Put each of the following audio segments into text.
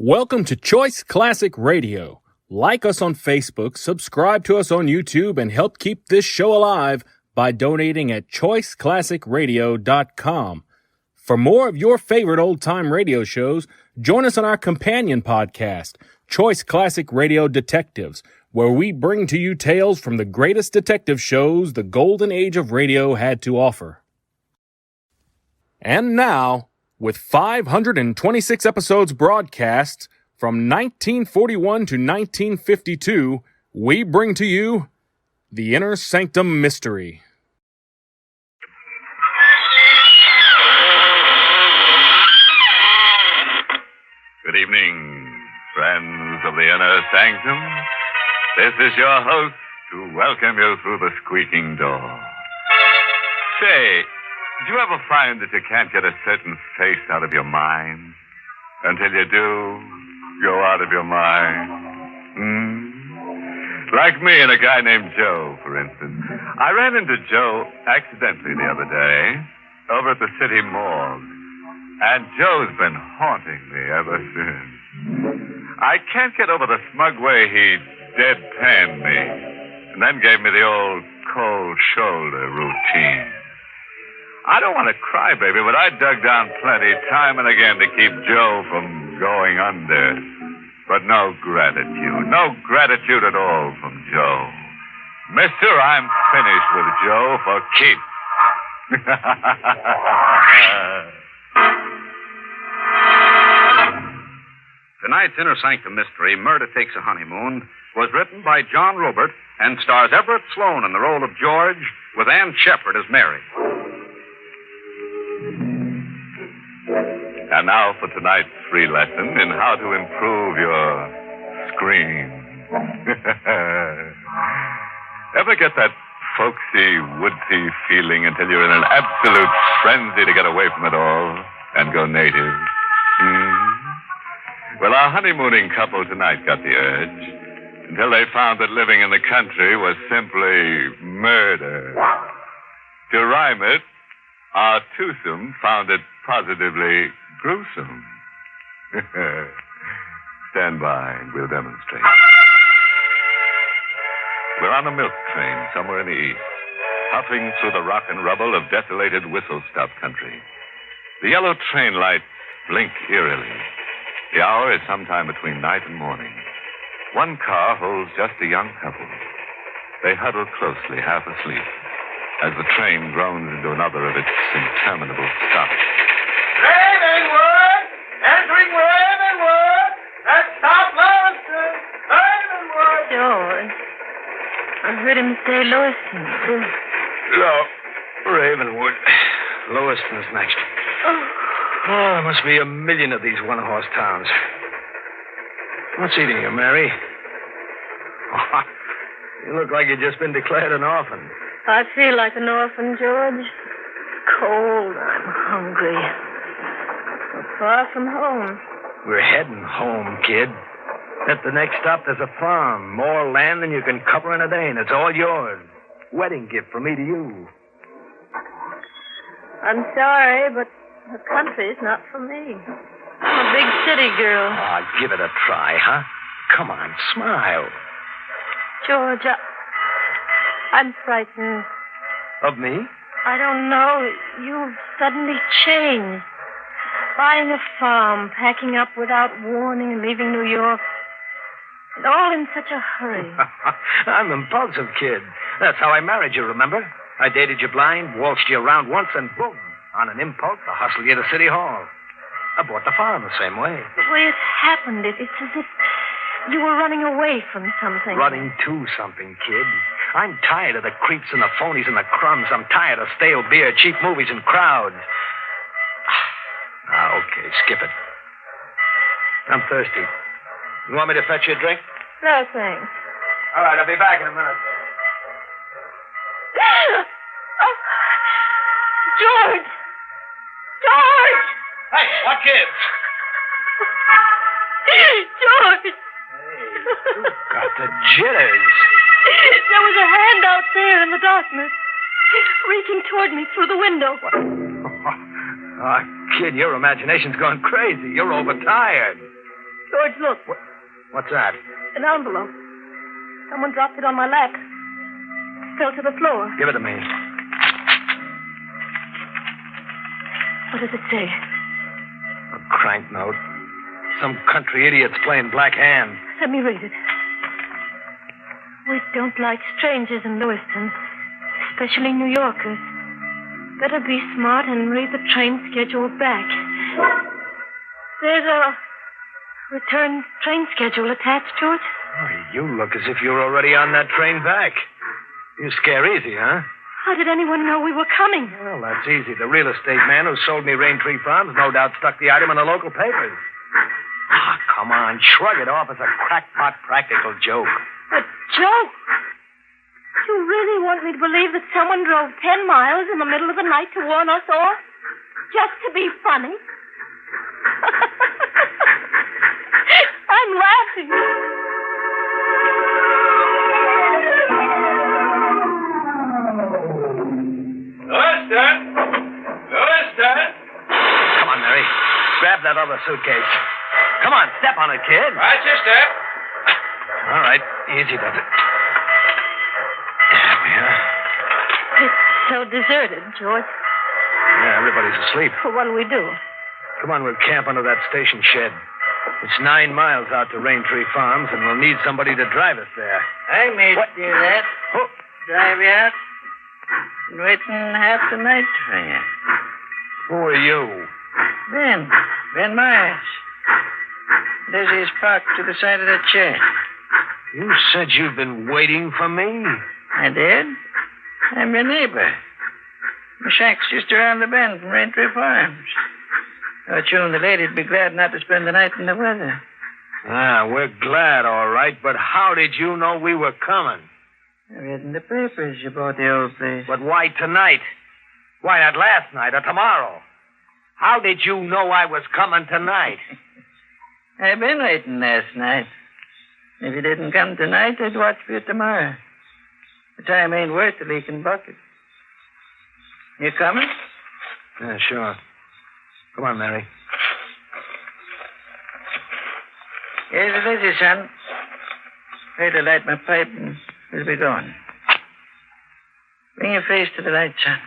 Welcome to Choice Classic Radio. Like us on Facebook, subscribe to us on YouTube, and help keep this show alive by donating at choiceclassicradio.com. For more of your favorite old-time radio shows, join us on our companion podcast, Choice Classic Radio Detectives, where we bring to you tales from the greatest detective shows the golden age of radio had to offer. And now, with 526 episodes broadcast from 1941 to 1952, we bring to you The Inner Sanctum Mystery. Good evening, friends of the Inner Sanctum. This is your host to welcome you through the squeaking door. Say, do you ever find that you can't get a certain face out of your mind? Until you do, go out of your mind. Like me and a guy named Joe, for instance. I ran into Joe accidentally the other day over at the city morgue. And Joe's been haunting me ever since. I can't get over the smug way he deadpanned me and then gave me the old cold shoulder routine. I don't want to cry, baby, but I dug down plenty time and again to keep Joe from going under. But no gratitude at all from Joe. Mister, I'm finished with Joe for keeps. Tonight's Inner Sanctum Mystery, Murder Takes a Honeymoon, was written by John Robert and stars Everett Sloane in the role of George, with Ann Shepard as Mary. And now for tonight's free lesson in how to improve your screen. Ever get that folksy, woodsy feeling until you're in an absolute frenzy to get away from it all and go native? Well, our honeymooning couple tonight got the urge until they found that living in the country was simply murder. To rhyme it, our twosome found it positively gruesome. Stand by and we'll demonstrate. We're on a milk train somewhere in the east, puffing through the rock and rubble of desolated whistle-stop country. The yellow train lights blink eerily. The hour is sometime between night and morning. One car holds just a young couple. They huddle closely, half asleep, as the train groans into another of its interminable stops. Ravenwood! Entering Ravenwood! Let's stop Lewiston! Ravenwood! George, I heard him say Lewiston. No, Ravenwood. Lewiston's next. Oh, there must be a million of these one-horse towns. What's eating you, Mary? Oh, you look like you've just been declared an orphan. I feel like an orphan, George. Cold. I'm hungry. So far from home. We're heading home, kid. At the next stop, there's a farm. More land than you can cover in a day, and it's all yours. Wedding gift from me to you. I'm sorry, but the country's not for me. I'm a big city girl. Ah, give it a try, huh? Come on, smile. George, I'm frightened. Of me? I don't know. You've suddenly changed. Buying a farm, packing up without warning, and leaving New York. And all in such a hurry. I'm impulsive, kid. That's how I married you, remember? I dated you blind, waltzed you around once, and boom, on an impulse, I hustled you to City Hall. I bought the farm the same way. The way it happened, it's as if you were running away from something. Running to something, kid. I'm tired of the creeps and the phonies and the crumbs. I'm tired of stale beer, cheap movies, and crowds. Okay, skip it. I'm thirsty. You want me to fetch you a drink? No, thanks. All right, I'll be back in a minute. George! George! Hey, what kids? George! Hey, you got the jitters. There was a hand out there in the darkness, reaching toward me through the window. Oh, kid, your imagination's gone crazy. You're overtired. George, look. What's that? An envelope. Someone dropped it on my lap. It fell to the floor. Give it to me. What does it say? A crank note. Some country idiot's playing black hand. Let me read it. We don't like strangers in Lewiston, especially New Yorkers. Better be smart and read the train schedule back. There's a return train schedule attached to it. Oh, you look as if you're already on that train back. You scare easy, huh? How did anyone know we were coming? Well, that's easy. The real estate man who sold me Rain Tree Farms no doubt stuck the item in the local papers. Ah, come on. Shrug it off as a crackpot practical joke. A joke? You really want me to believe that someone drove 10 miles in the middle of the night to warn us off? Just to be funny? I'm laughing. Lewiston! Lewiston! Come on, Mary. Grab that other suitcase. Come on, step on it, kid. Watch your step. All right. Easy does it. There we are. It's so deserted, George. Yeah, everybody's asleep. Well, what'll we do? Come on, we'll camp under that station shed. It's 9 miles out to Rain Tree Farms, and we'll need somebody to drive us there. I may do that. Oh, Drive you out. Been waiting half the night for you. who are you? Ben Myers. Lizzie's parked to the side of the church. You said you've been waiting for me? I did. I'm your neighbor. My shack's just around the bend from Rain Tree Farms. Thought you and the lady'd be glad not to spend the night in the weather. Ah, we're glad, all right, but how did you know we were coming? I read in the papers you bought the old place. But why tonight? Why not last night or tomorrow? How did you know I was coming tonight? I've been waiting last night. If you didn't come tonight, I'd watch for you tomorrow. The time ain't worth a leaking bucket. You coming? Yeah, sure. Come on, Mary. Here's the Lizzie, son. Wait to light my pipe and we'll be going. Bring your face to the light, son.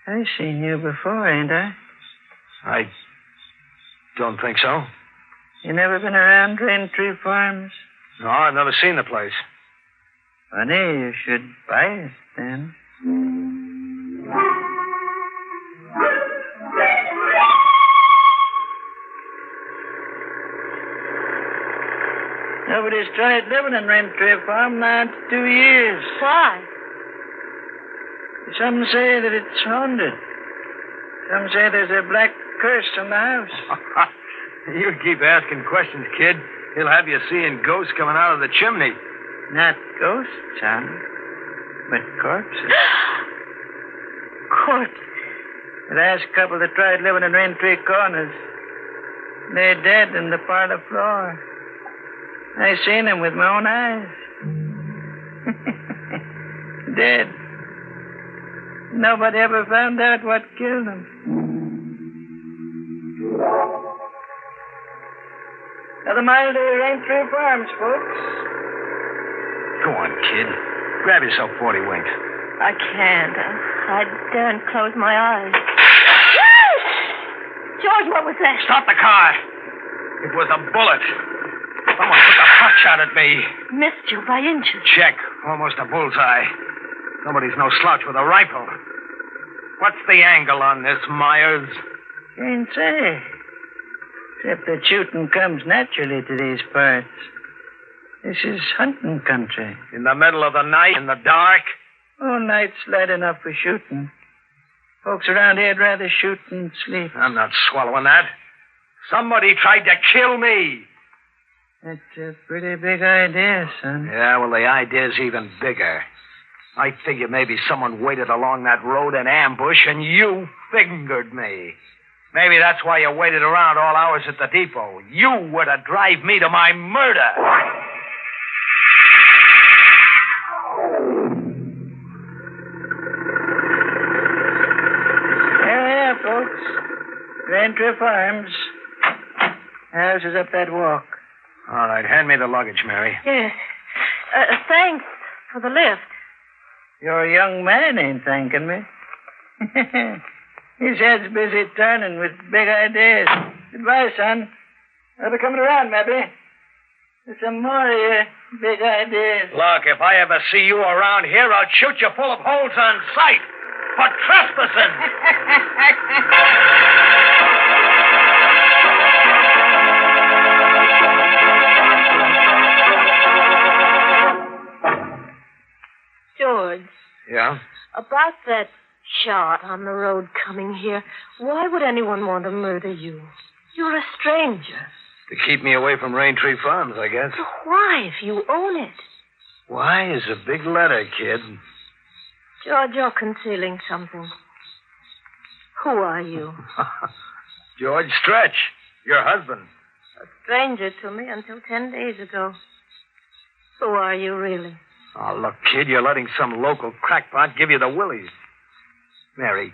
I've seen you before, ain't I? I don't think so. You never been around Rain Tree Farms? No, I've never seen the place. Funny, you should buy it then. Nobody's tried living in Rain Tree Farm now in 2 years. Why? Some say that it's haunted. Some say there's a black curse on the house. You keep asking questions, kid. He'll have you seeing ghosts coming out of the chimney. Not ghosts, son, but corpses. Corpse. The last couple that tried living in Rain Tree Corners lay dead in the parlor floor. I seen them with my own eyes. Dead. Nobody ever found out what killed them. Another mile to Rain Tree Farms, folks. Go on, kid. Grab yourself 40 winks. I can't. I daren't close my eyes. George, what was that? Stop the car. It was a bullet. Someone took a pot shot at me. Missed you by inches. Check. Almost a bullseye. Somebody's no slouch with a rifle. What's the angle on this, Myers? Can't say. Except that shooting comes naturally to these parts. This is hunting country. In the middle of the night, in the dark? Oh, night's light enough for shooting. Folks around here'd rather shoot than sleep. I'm not swallowing that. Somebody tried to kill me. That's a pretty big idea, son. Yeah, well, the idea's even bigger. I figured maybe someone waited along that road in ambush and you fingered me. Maybe that's why you waited around all hours at the depot. You were to drive me to my murder. There we are, folks. Rain Tree Farms. House is up that walk. All right, hand me the luggage, Mary. Yes. Thanks for the lift. Your young man ain't thanking me. His head's busy turning with big ideas. Goodbye, son. I'll be coming around, maybe. With some more of your big ideas. Look, if I ever see you around here, I'll shoot you full of holes on sight for trespassing. George, Yeah? about that shot on the road coming here, why would anyone want to murder you? You're a stranger. To keep me away from Raintree Farms, I guess. So why, if you own it? Why is a big letter, kid? George, you're concealing something. Who are you? George Stretch, your husband. A stranger to me until 10 days ago. Who are you, really? Oh, look, kid, you're letting some local crackpot give you the willies. Mary,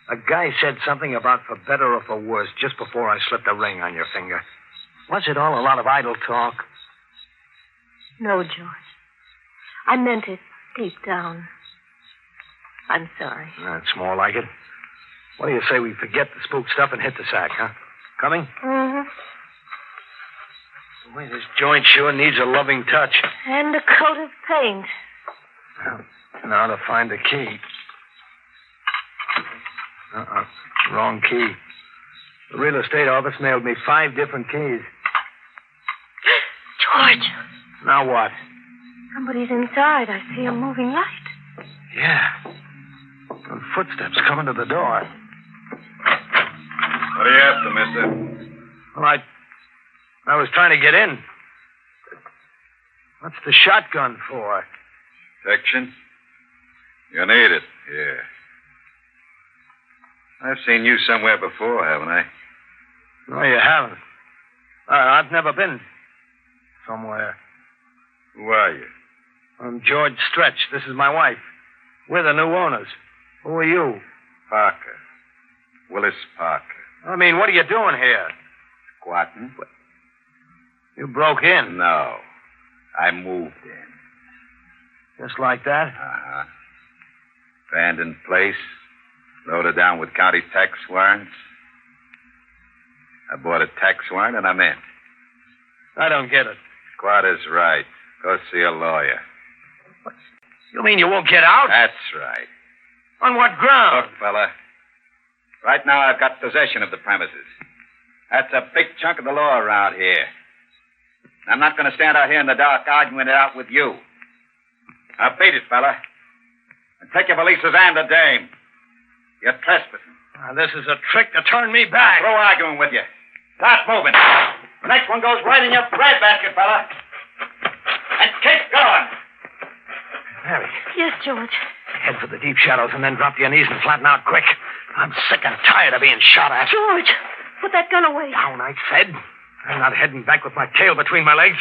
a guy said something about for better or for worse just before I slipped a ring on your finger. Was it all a lot of idle talk? No, George. I meant it deep down. I'm sorry. That's more like it. What do you say we forget the spook stuff and hit the sack, huh? Coming? Mm-hmm. Boy, this joint sure needs a loving touch. And a coat of paint. Now to find the key. Wrong key. The real estate office mailed me 5 different keys. George, Now what? somebody's inside. I see a moving light. Yeah. And footsteps coming to the door. What are you after, mister? Well, I was trying to get in. What's the shotgun for? Protection? You need it, yeah. I've seen you somewhere before, haven't I? No, you haven't. I've never been somewhere. Who are you? I'm George Stretch. This is my wife. We're the new owners. Who are you? Parker. Willis Parker. I mean, what are you doing here? Squatting? You broke in. No. I moved in. Just like that? Uh-huh. Abandoned place. Loaded down with county tax warrants. I bought a tax warrant and I'm in. I don't get it. Squatter's right. Go see a lawyer. You mean you won't get out? That's right. On what ground? Look, fella. Right now I've got possession of the premises. That's a big chunk of the law around here. I'm not going to stand out here in the dark arguing it out with you. Now beat it, fella. And take your valises and the dame. You're trespassing. This is a trick to turn me back. Throw arguing with you. Start moving. The next one goes right in your breadbasket, fella. And keep going. Mary, Yes, George. head for the deep shadows and then drop to your knees and flatten out quick. I'm sick and tired of being shot at. George, put that gun away. Down, I said. I'm not heading back with my tail between my legs.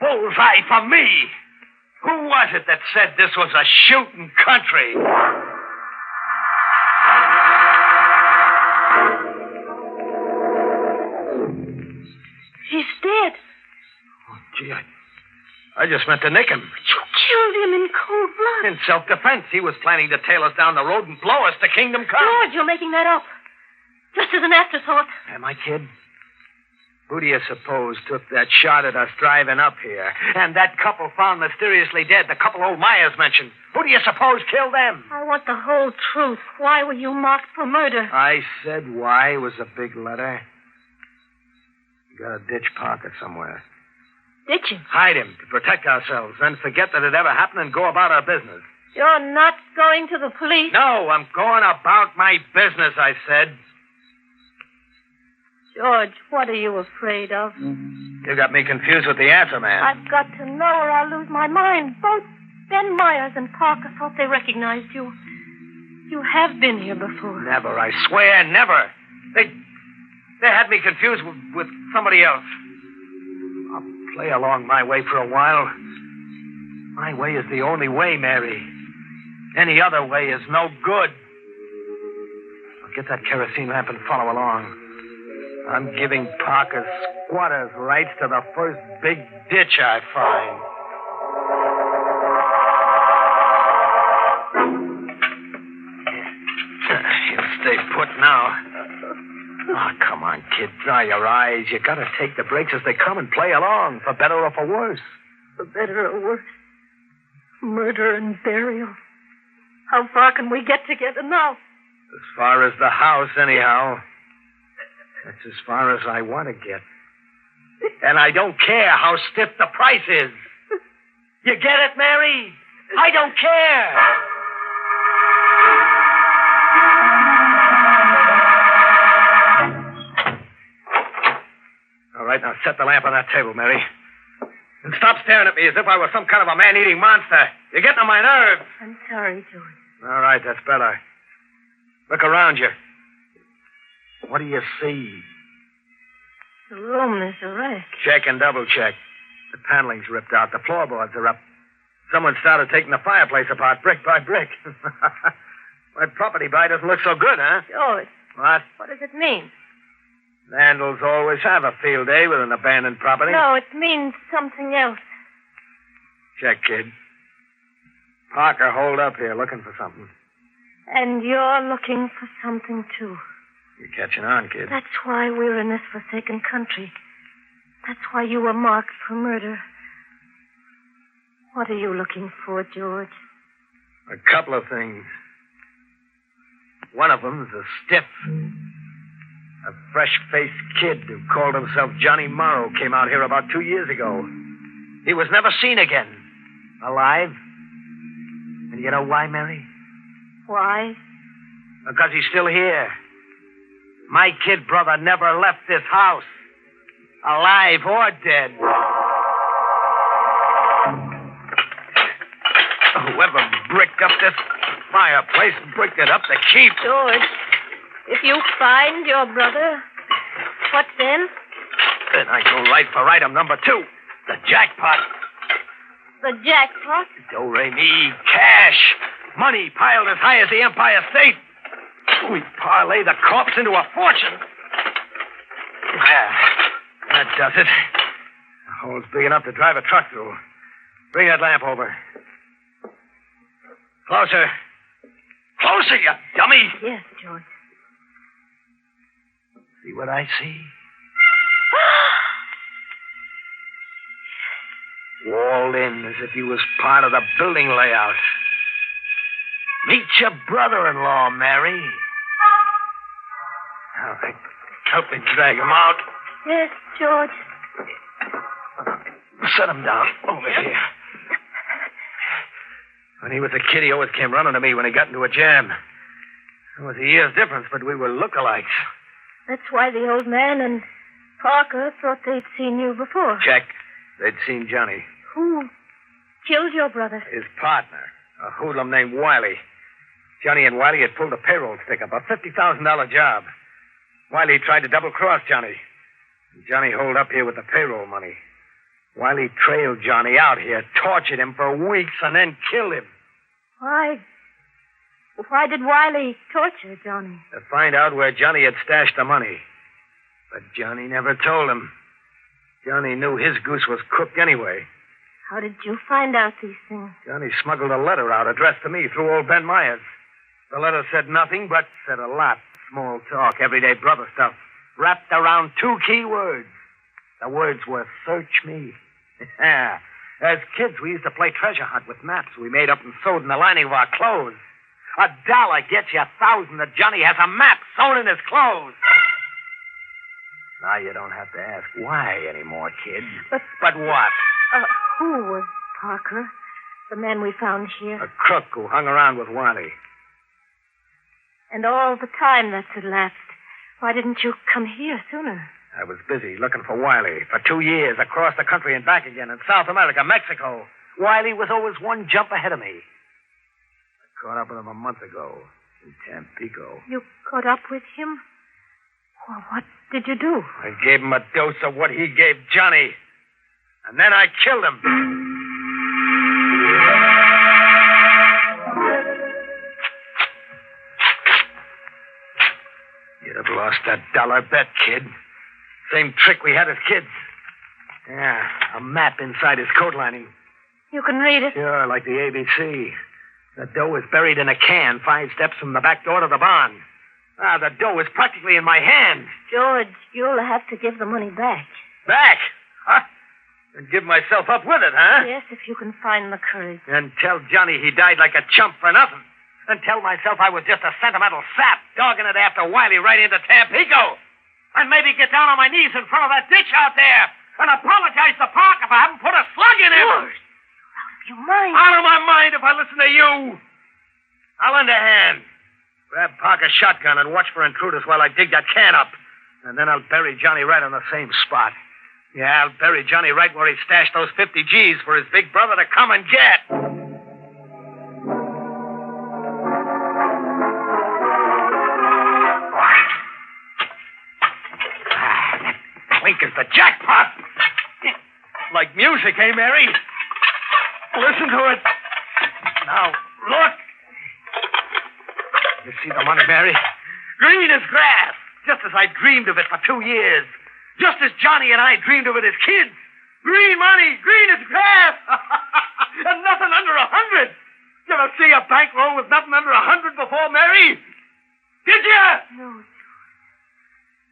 Bullseye for me. Who was it that said this was a shooting country? He's dead. Oh, gee, I just meant to nick him. You killed him in cold blood. In self-defense, he was planning to tail us down the road and blow us to Kingdom Come. George, you're making that up. Just as an afterthought. Am I, kid? Who do you suppose took that shot at us driving up here? And that couple found mysteriously dead, the couple old Myers mentioned. Who do you suppose killed them? I want the whole truth. Why were you marked for murder? I said why was a big letter. You gotta ditch Parker somewhere. Ditch him. Hide him to protect ourselves, then forget that it ever happened and go about our business. You're not going to the police? No, I'm going about my business, I said. George, what are you afraid of? You got me confused with the answer, man. I've got to know or I'll lose my mind. Both Ben Myers and Parker thought they recognized you. You have been here before. Never, I swear, never. They had me confused with somebody else. I'll play along my way for a while. My way is the only way, Mary. Any other way is no good. I'll get that kerosene lamp and follow along. I'm giving Parker's squatters rights to the first big ditch I find. He'll stay put now. Oh, come on, kid. Dry your eyes. You gotta take the breaks as they come and play along, for better or for worse. For better or worse. Murder and burial. How far can we get together now? As far as the house, anyhow. That's as far as I want to get. And I don't care how stiff the price is. You get it, Mary? I don't care. All right, now set the lamp on that table, Mary. And stop staring at me as if I were some kind of a man-eating monster. You're getting on my nerves. I'm sorry, George. All right, that's better. Look around you. What do you see? The room is a wreck. Check and double check. The paneling's ripped out. The floorboards are up. Someone started taking the fireplace apart brick by brick. My property buy doesn't look so good, huh? George. What? What does it mean? Vandals always have a field day with an abandoned property. No, it means something else. Check, kid. Parker holed up here looking for something. And you're looking for something, too. You're catching on, kid. That's why we're in this forsaken country. That's why you were marked for murder. What are you looking for, George? A couple of things. One of them's a stiff. A fresh-faced kid who called himself Johnny Morrow came out here about 2 years ago. He was never seen again. Alive. And you know why, Mary? Why? Because he's still here. My kid brother never left this house. Alive or dead. Whoever bricked up this fireplace bricked it up to keep. George, if you find your brother, what then? Then I go right for item number 2. The jackpot. The jackpot? Do-re-mi, cash. Money piled as high as the Empire State. We parlay the corpse into a fortune. There. That does it. The hole's big enough to drive a truck through. Bring that lamp over. Closer. Closer, you dummy. Yes, George. See what I see? Walled in as if he was part of the building layout. Meet your brother-in-law, Mary. All right. Help me drag him out. Yes, George. Set him down over here. When he was a kid, he always came running to me when he got into a jam. There was a year's difference, but we were lookalikes. That's why the old man and Parker thought they'd seen you before. Check. They'd seen Johnny. Who killed your brother? His partner, a hoodlum named Wiley. Johnny and Wiley had pulled a payroll stick-up, a $50,000 job. Wiley tried to double-cross Johnny. Johnny holed up here with the payroll money. Wiley trailed Johnny out here, tortured him for weeks, and then killed him. Why? Why did Wiley torture Johnny? To find out where Johnny had stashed the money. But Johnny never told him. Johnny knew his goose was cooked anyway. How did you find out these things? Johnny smuggled a letter out addressed to me through old Ben Myers. The letter said nothing, but said a lot. Small talk, everyday brother stuff. Wrapped around 2 key words. The words were, search me. As kids, we used to play treasure hunt with maps we made up and sewed in the lining of our clothes. $1 gets you 1,000 that Johnny has a map sewn in his clothes. Now you don't have to ask why anymore, kid. But what? Who was Parker, the man we found here? A crook who hung around with Wiley. And all the time that's elapsed, why didn't you come here sooner? I was busy looking for Wiley for 2 years, across the country and back again, in South America, Mexico. Wiley was always one jump ahead of me. I caught up with him a month ago in Tampico. You caught up with him? Well, what did you do? I gave him a dose of what he gave Johnny. And then I killed him. You'd have lost that $1 bet, kid. Same trick we had as kids. Yeah, a map inside his coat lining. You can read it. Sure, like the ABC. The dough is buried in a can 5 steps from the back door to the barn. The dough is practically in my hand. George, you'll have to give the money back. Back? Huh? And give myself up with it, huh? Yes, if you can find the courage. And tell Johnny he died like a chump for nothing. And tell myself I was just a sentimental sap dogging it after Wiley right into Tampico. And maybe get down on my knees in front of that ditch out there and apologize to Park if I haven't put a slug in him. George, out of your mind. Out of my mind if I listen to you. I'll lend a hand. Grab Parker's shotgun and watch for intruders while I dig that can up. And then I'll bury Johnny right on the same spot. Yeah, I'll bury Johnny right where he stashed those 50 G's for his big brother to come and get. That wink is the jackpot. Like music, eh, Mary? Listen to it. Now, look. You see the money, Mary? Green as grass, just as I dreamed of it for 2 years. Just as Johnny and I dreamed of it as kids. Green money, green as grass. And nothing under 100. You ever see a bankroll with nothing under 100 before, Mary? Did you? No.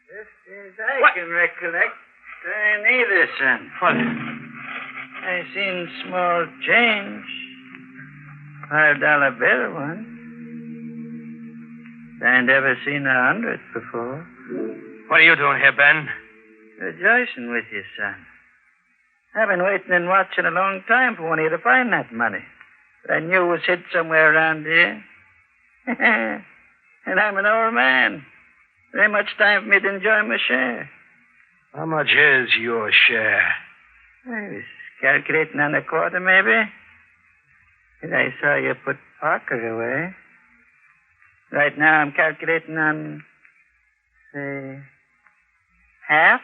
Just as I can recollect, I neither, son. What? I seen small change. $5 bill once. I never seen 100 before. What are you doing here, Ben? Rejoicing with you, son. I've been waiting and watching a long time for one of you to find that money. But I knew it was hid somewhere around here. And I'm an old man. There ain't much time for me to enjoy my share. How much is your share? I was calculating on a quarter, maybe. And I saw you put Parker away. Right now I'm calculating on, say, half.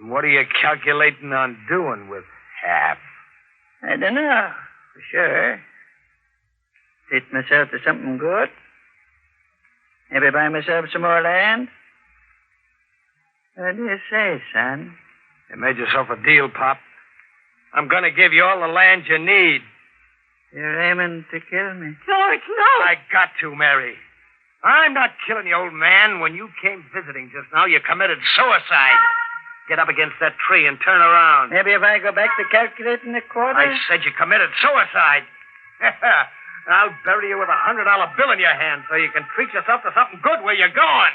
What are you calculating on doing with half? I don't know, for sure. Treat myself to something good. Maybe buy myself some more land. What do you say, son? You made yourself a deal, Pop. I'm going to give you all the land you need. You're aiming to kill me. George, no. I got to, Mary. I'm not killing you, old man. When you came visiting just now, you committed suicide. Get up against that tree and turn around. Maybe if I go back to calculating a quarter? I said you committed suicide. I'll bury you with $100 bill in your hand so you can treat yourself to something good where you're going.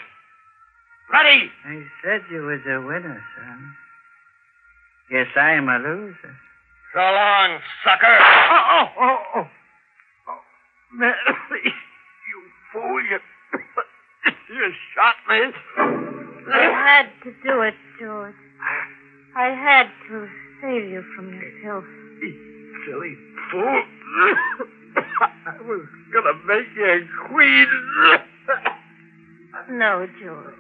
Ready? I said you was a winner, son. Guess I'm a loser. So long, sucker. Oh. Mary, you fool. You shot me. I had to do it, George. I had to save you from yourself. Silly fool. I was going to make you a queen. No, George.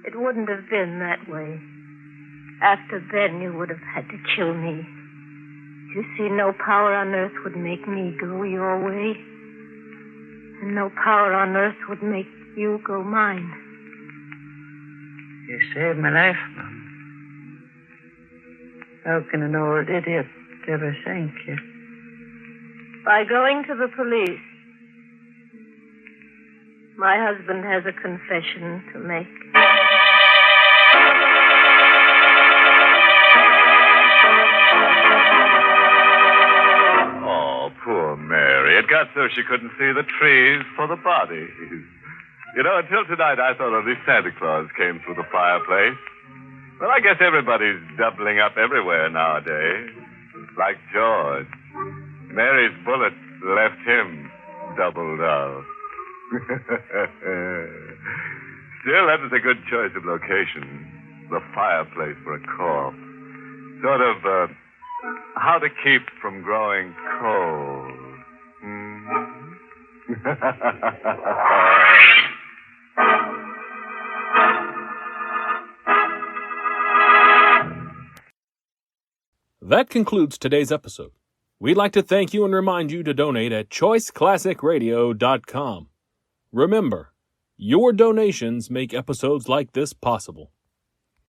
It wouldn't have been that way. After Ben, you would have had to kill me. You see, no power on earth would make me go your way. And no power on earth would make you go mine. You saved my life, Mom. How can an old idiot ever thank you? By going to the police. My husband has a confession to make. Oh, poor Mary. It got so she couldn't see the trees for the bodies. You know, until tonight, I thought only Santa Claus came through the fireplace. Well, I guess everybody's doubling up everywhere nowadays. Like George. Mary's bullet left him doubled up. Still, that was a good choice of location. The fireplace for a corpse. Sort of, how to keep from growing cold. That concludes today's episode. We'd like to thank you and remind you to donate at choiceclassicradio.com. Remember, your donations make episodes like this possible.